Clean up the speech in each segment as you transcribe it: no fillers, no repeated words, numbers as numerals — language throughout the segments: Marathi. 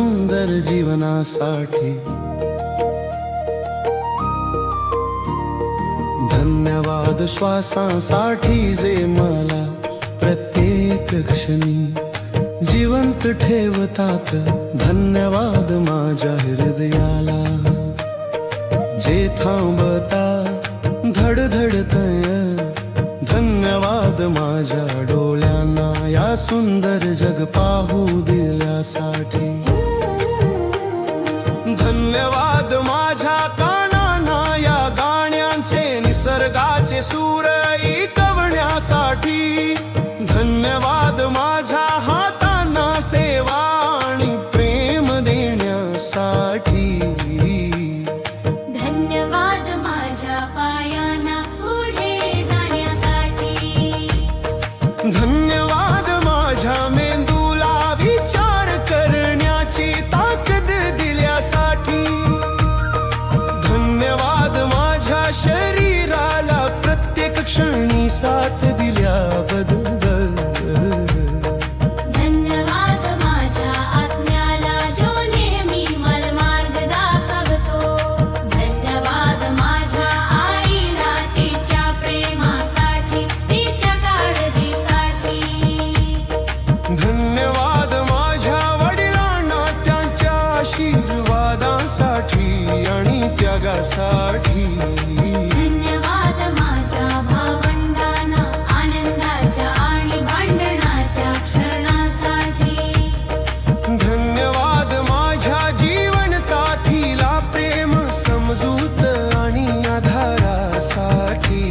सुंदर जीवनासाठी. धन्यवाद श्वासांसाठी जे मला प्रत्येक क्षणी जिवंत ठेवतात. धन्यवाद माझ्या हृदयाला जे थांबता धडधडतय. धन्यवाद माझ्या डोळ्यांना या सुंदर जग पाहू दिल्यासाठी. धन्यवाद माझ्या कानांना या गाण्यांचे निसर्गाचे सूर ऐकवण्यासाठी. धन्यवाद माझ्या हातांना सेवा आणि प्रेम देण्यासाठी. धन्यवाद माझ्या पायांना पुढे जाण्यासाठी. धन्यवाद माझ्या मेंदूला विचार करण्याची ताकद दिल्यासाठी. धन्यवाद माझ्या शरीराला प्रत्येक क्षणी साथ दिल्याबद्दल. धन्यवाद माझ्या आत्म्याला जो नेहमी मला मार्ग दाखवतो. धन्यवाद माझ्या आईला तिच्या प्रेमासाठी तिच्या काळजीसाठी. धन्यवाद माझ्या वडिलांना त्यांच्या आशीर्वादासाठी आणि त्यागासाठी. धन्यवाद माझ्या भावंडांना आनंदाच्या आणि भांडणाच्या क्षणासाठी. धन्यवाद माझ्या जीवनसाथीला प्रेम समजूत आणि आधारासाठी.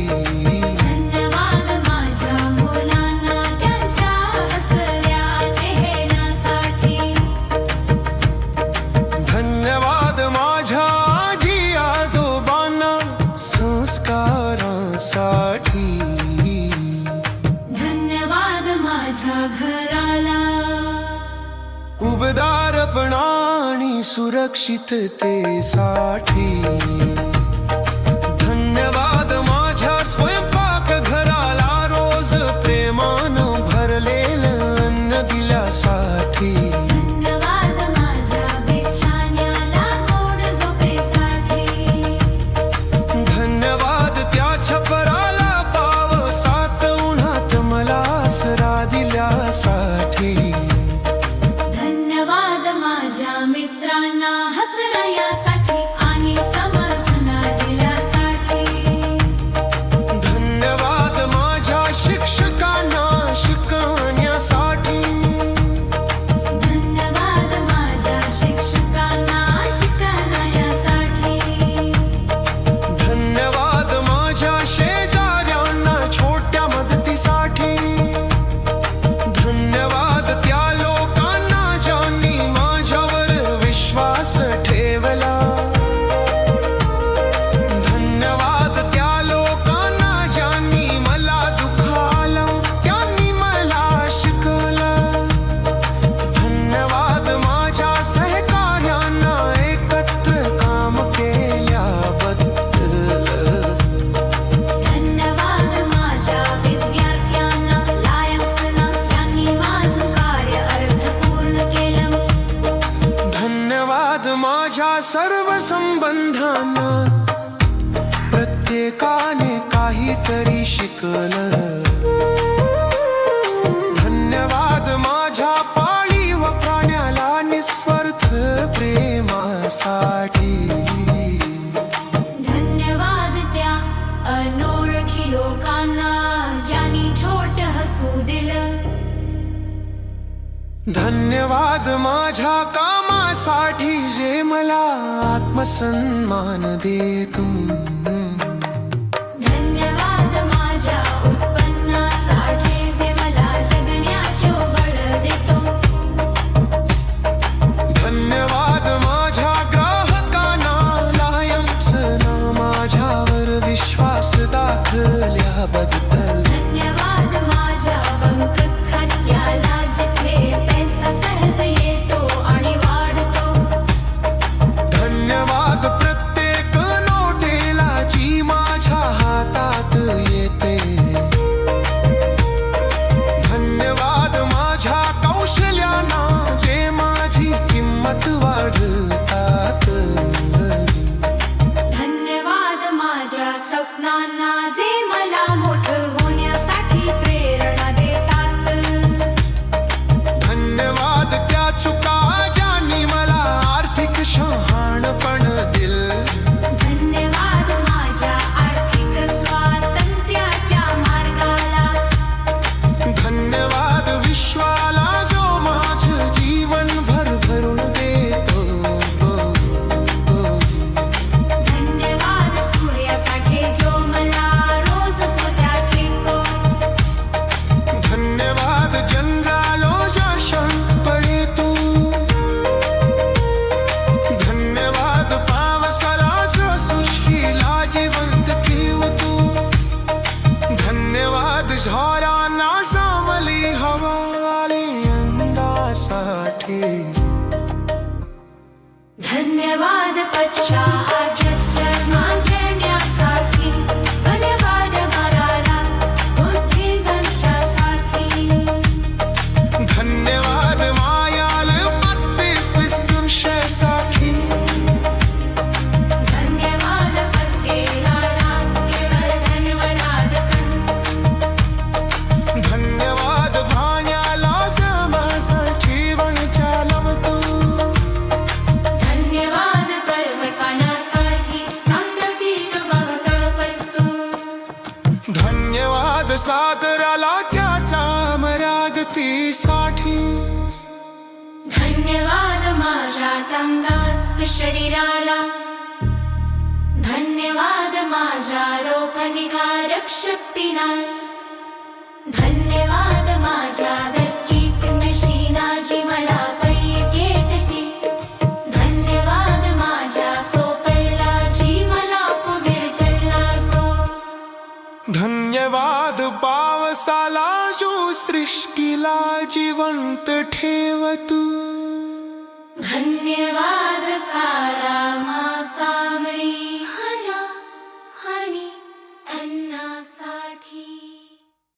धन्यवाद माझ्या मुलांना त्यांच्या हसऱ्या चेहऱ्यासाठी. धन्यवाद माझ्या आजी आजोबांना संस्कारांसाठी. धन्यवाद माझ्या घराला उबदारपणा आणि सुरक्षिततेसाठी. धन्यवाद माझ्या स्वयंपाक घराला रोज प्रेमानं भरलेलं अन्न दिल्यासाठी. धन्यवाद माझ्या बिछाण्याला गोड झोपेसाठी. धन्यवाद त्या छपराला पावसात उन्हात मला आसरा दिल्यासाठी. धन्यवाद माझ्या मित्रांना हसण्यासाठी आणि समजून दिल्यासाठी. धन्यवाद माझ्या शिक्षकांना शिकवण्यासाठी. धन्यवाद माझ्या शिक्षकांना शिकवण्यासाठी. धन्यवाद माझ्या शेजाऱ्यांना छोट्या मदतीसाठी. धन्यवाद त्या लोकांना ज्यांनी माझ्यावर विश्वास ठेवला. धन्यवाद त्या लोकांना ज्यांनी मला दुखावलं, त्यांनी मला शिकवलं. धन्यवाद माझ्या सहकार्यांना एकत्र काम केल्याबद्दल. धन्यवाद माझ्या विद्यार्थ्यांना लायकला ज्यांनी माझं कार्य अर्थपूर्ण केलं. धन्यवाद माझ्या सर्व संबंधांना प्रत्येकाने काहीतरी शिकलं. धन्यवाद माझ्या पाळीव प्राण्याला निस्वार्थ प्रेमासाठी. धन्यवाद त्या अनोळखी लोकांना ज्यांनी छोट हसू दिलं. धन्यवाद माझ्या कामासाठी जे मला आत्मसन्मान देतो. धन्यवाद माझ्या उत्पन्नासाठी जे मला जगण्याचे बळ देतो. धन्यवाद माझ्या ग्राहकांना लायन्सना माझ्यावर विश्वास दाखवल्याबद्दल. धन्यवाद माझ्या बँक खात्याला जिथे पैसा सहज येतो आणि वाढतो. धन्यवाद प्रत्येक नोटेला जी माझ्या हातात येते. धन्यवाद माझ्या कौशल्यांना जे माझी किंमत प्रेमात वाढतात. धन्यवाद माझ्या स्वप्नांना जे मला मोठं होण्यासाठी प्रेरणा देतात. धन्यवाद त्या चुका ज्यांनी मला आर्थिक शहाणपण दिलं. धन्यवाद माझ्या आर्थिक स्वातंत्र्याच्या मार्गाला. धन्यवाद विश्वाला जो माझं जीवन भरभरून देतो. धन्यवाद सूर्यासाठी जो मला रोज पूजा ठेवतो. धन्यवाद जंगलो शासन पडे तू. धन्यवाद पावसाला जो सुशीला जिवंत ठेव तू. धन्यवाद झाडांना सामली हवा आली यंदासाठी. धन्यवाद कच्च्या आजच्या मांजण्यासाठी. धन्यवाद मराला बुद्धिजांच्यासाठी. धन्यवाद मायाल पत्ते पिस्तुषसाठी. धन्यवाद पत्तेला नाचकेवर धन्यवाद. धन्यवाद भाण्याला माझं जीवन चालवतो. धन्यवाद पर्वतांसाठी सांगतीत गवतळ पडतो. धन्यवाद सागराला त्याच्या मर्यादतीसाठी. धन्यवाद माझ्या तंगास्त शरीराला. धन्यवाद माझ्या रोगनिवारक शक्तीला. धन्यवाद माझ्या व्यक्तिक नशीना जी मला पैकेटते. धन्यवाद माझ्या सोपला जी मला पुढे चल्लातो. धन्यवाद पावसाला जो सृष्टीला जिवंत ठेवतो. धन्यवाद